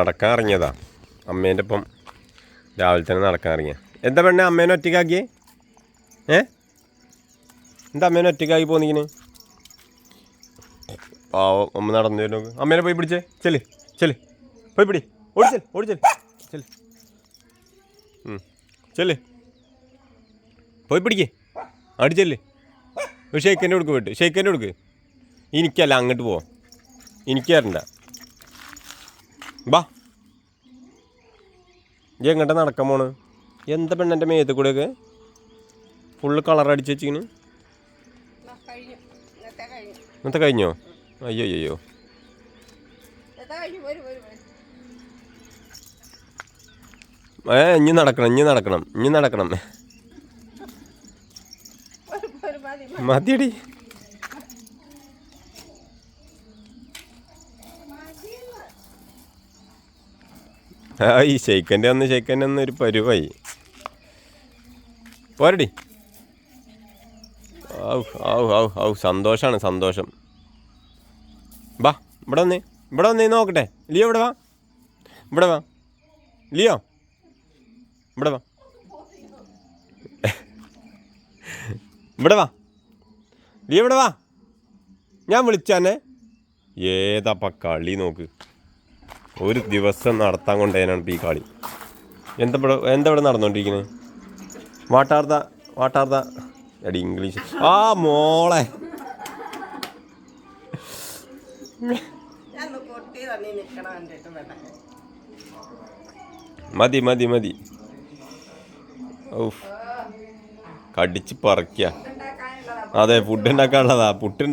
നടക്കാൻ ഇറങ്ങിയതാ അമ്മേൻ്റെ ഒപ്പം രാവിലെ തന്നെ നടക്കാൻ ഇറങ്ങിയ. എന്താ പെണ്ണെ അമ്മേനെ ഒറ്റയ്ക്കാക്കിയേ? എന്താ അമ്മേനെ ഒറ്റയ്ക്കാക്കി പോന്നിങ്ങനെ? പാവം അമ്മ നടന്നു വരും. അമ്മേനെ പോയി പിടിച്ചേ. ചെല് ചെല് പോയി പിടി. ഓടിച്ചെല് ഓടിച്ചെല് ചെല് ചെല് പോയി പിടിക്കേ. അടിച്ചെല്. ഒരു ഷെയ്ക്കൻ്റെ കൊടുക്ക് പോയിട്ട്. ഷെയ്ക്കൻ്റെ കൊടുക്ക്. എനിക്കല്ല അങ്ങോട്ട് പോവാം. എനിക്ക് തരണ്ട. ബാ ഇജ്ജ് എങ്ങോട്ടാ നടക്കാൻ പോണ്? എന്താ പെണ്ണെൻ്റെ മേത്ത് കൂടെയൊക്കെ ഫുള്ള് കളർ അടിച്ച് വെച്ചിങ്ങനെ. ഇന്നത്തെ കഴിഞ്ഞോ? അയ്യോ അയ്യോ. ഇനി നടക്കണം ഇനി നടക്കണം ഇനി നടക്കണം. മതിയടി. ഈ ഷെയ്ക്കൻ്റെ ഒന്ന് ഒരു പരുവായി. പോരടി. ഔ സന്തോഷമാണ് സന്തോഷം. ബാ ഇവിടെ വന്നേ നോക്കട്ടെ. ലിയോ ഇവിടെ വാ. ലിയോ ഇവിടെ വാ. ലിയോ ഇവിടെ വാ. ഞാൻ വിളിച്ചാന്നെ. ഏതാപ്പ കളി നോക്ക്. ഒരു ദിവസം നടത്താൻ കൊണ്ടേനാണ് ഇപ്പോൾ ഈ കളി. എന്താ ഇവിടെ നടന്നുകൊണ്ടിരിക്കുന്നത്? വാട്ടാർദ എടി ഇംഗ്ലീഷ്. ആ മോളെ മതി. കടിച്ച് പറിക്കുക. അതെ പുട്ട് ഉണ്ടാക്കാനുള്ളതാ. പുട്ട്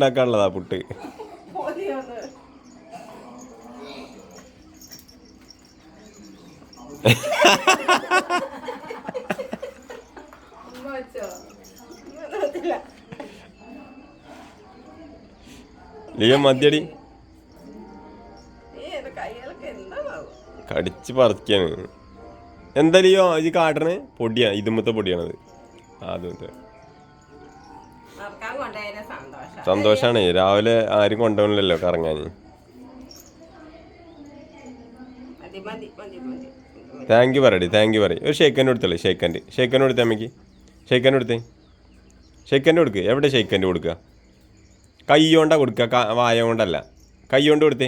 ലിയോ മതിയടി. കടിച്ച് പറിക്കാണ്. എന്താ ലിയോ ഇത് കാട്ടണ്? പൊടിയാണ്. ഇതുമത്തെ പൊടിയാണത്. ആദ്യത്തെ സന്തോഷാണ്. രാവിലെ ആരും കൊണ്ടുപോകണില്ലല്ലോ കറങ്ങാൻ. താങ്ക് യു പറയടി. ഒരു ഷെയ്ക്കൻ്റെ കൊടുത്തല്ലേ? ഷെയ്ക്കൻ്റെ കൊടുത്തേ അമ്മയ്ക്ക്. ഷെയ്ക്കൻ്റെ കൊടുക്ക്. എവിടെ ഷെയ്ക്കൻ്റെ കൊടുക്കുക? കൈ കൊണ്ടാ കൊടുക്കുക, വായ കൊണ്ടല്ല. കൈ കൊണ്ട് കൊടുത്തേ.